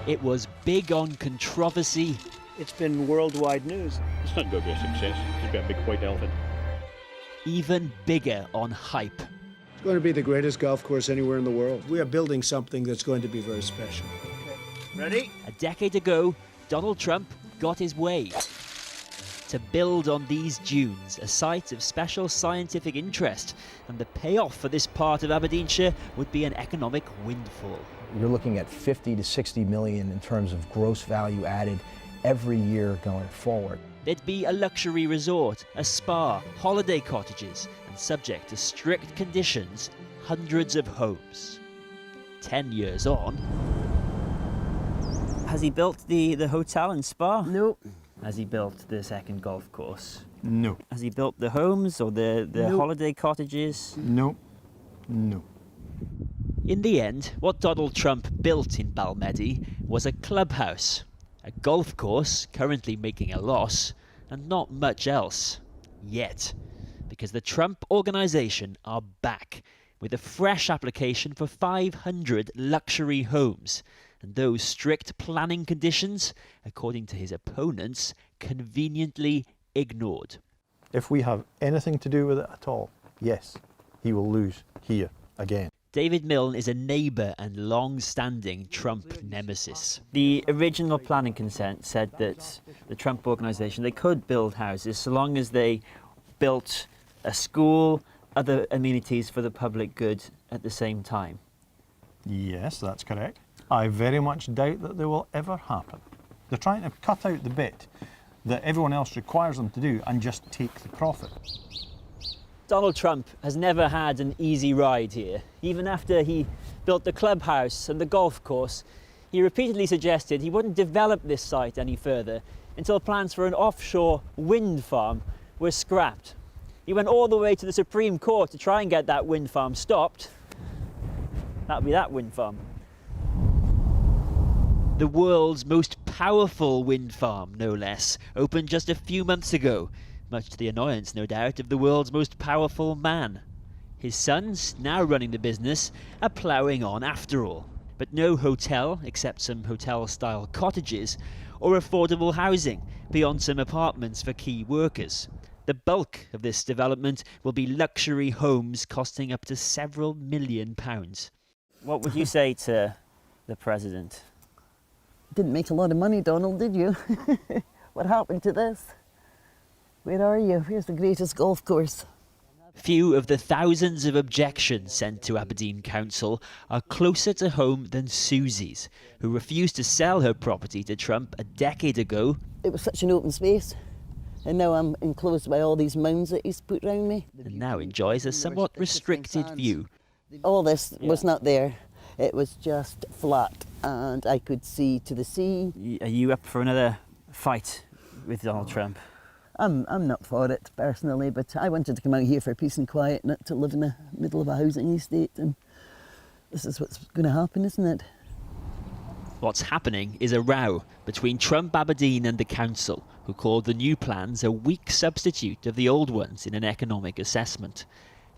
It was big on controversy. It's been worldwide news. It's not going to be a success. It's got a big white elephant. Even bigger on hype. It's going to be the greatest golf course anywhere in the world. We are building something that's going to be very special. Okay. Ready? A decade ago, Donald Trump got his way. To build on these dunes, a site of special scientific interest, and the payoff for this part of Aberdeenshire would be an economic windfall. You're looking at 50 to 60 million in terms of gross value added every year going forward. There'd be a luxury resort, a spa, holiday cottages, and subject to strict conditions, hundreds of homes. 10 years on. Has he built the hotel and spa? No. Has he built the second golf course? No. Has he built the homes or the No. holiday cottages? No. No. In the end, what Donald Trump built in Balmedie was a clubhouse, a golf course currently making a loss, and not much else. Yet. Because the Trump organisation are back with a fresh application for 500 luxury homes, and those strict planning conditions, according to his opponents, conveniently ignored. If we have anything to do with it at all, yes, he will lose here again. David Milne is a neighbour and long-standing Trump nemesis. The original planning consent said that the Trump organisation, they could build houses so long as they built a school, other amenities for the public good at the same time. Yes, that's correct. I very much doubt that they will ever happen. They're trying to cut out the bit that everyone else requires them to do and just take the profit. Donald Trump has never had an easy ride here. Even after he built the clubhouse and the golf course, he repeatedly suggested he wouldn't develop this site any further until plans for an offshore wind farm were scrapped. He went all the way to the Supreme Court to try and get that wind farm stopped. That would be that wind farm. The world's most powerful wind farm, no less, opened just a few months ago, much to the annoyance, no doubt, of the world's most powerful man. His sons, now running the business, are ploughing on after all. But no hotel, except some hotel-style cottages, or affordable housing, beyond some apartments for key workers. The bulk of this development will be luxury homes costing up to several £1 million. What would you say to the president? Didn't make a lot of money, Donald, did you? What happened to this? Where are you? Here's the greatest golf course. Few of the thousands of objections sent to Aberdeen Council are closer to home than Susie's, who refused to sell her property to Trump a decade ago. It was such an open space, and now I'm enclosed by all these mounds that he's put around me. And now enjoys a somewhat restricted view. All this was not there. It was just flat, and I could see to the sea. Are you up for another fight with Donald Trump? I'm not for it personally, but I wanted to come out here for peace and quiet, not to live in the middle of a housing estate, and this is what's going to happen, isn't it? What's happening is a row between Trump Aberdeen and the council, who called the new plans a weak substitute of the old ones in an economic assessment.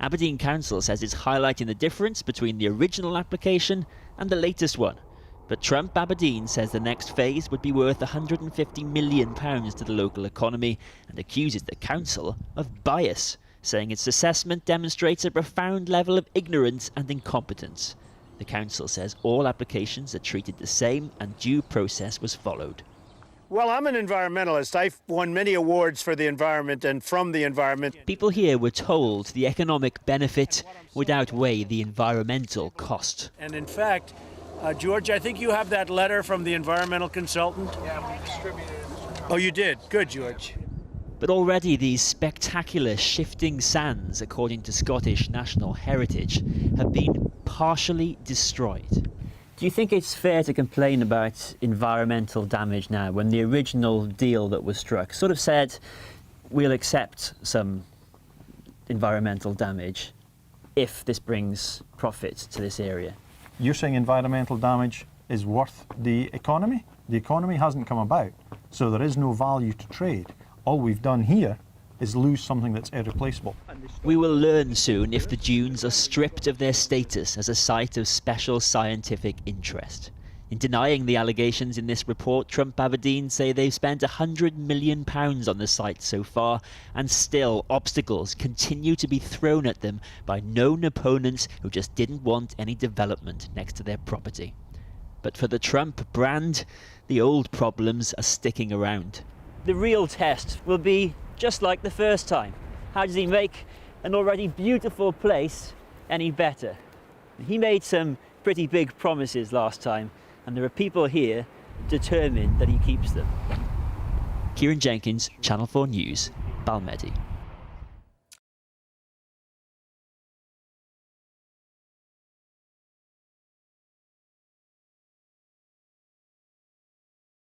Aberdeen Council says it's highlighting the difference between the original application and the latest one. But Trump Aberdeen says the next phase would be worth £150 million to the local economy and accuses the council of bias, saying its assessment demonstrates a profound level of ignorance and incompetence. The council says all applications are treated the same and due process was followed. Well, I'm an environmentalist. I've won many awards for the environment and from the environment. People here were told the economic benefit would outweigh the environmental cost. And in fact, George, I think you have that letter from the environmental consultant. Yeah, we distributed it. Oh, you did? Good, George. But already these spectacular shifting sands, according to Scottish National Heritage, have been partially destroyed. Do you think it's fair to complain about environmental damage now when the original deal that was struck sort of said we'll accept some environmental damage if this brings profit to this area? You're saying environmental damage is worth the economy? The economy hasn't come about, so there is no value to trade. All we've done here is lose something that's irreplaceable. We will learn soon if the dunes are stripped of their status as a site of special scientific interest. In denying the allegations in this report, Trump Aberdeen say they've spent £100 million on the site so far, and still obstacles continue to be thrown at them by known opponents who just didn't want any development next to their property. But for the Trump brand, the old problems are sticking around. The real test will be just like the first time. How does he make an already beautiful place any better? He made some pretty big promises last time, and there are people here determined that he keeps them. Ciaran Jenkins, Channel 4 News, Balmedie.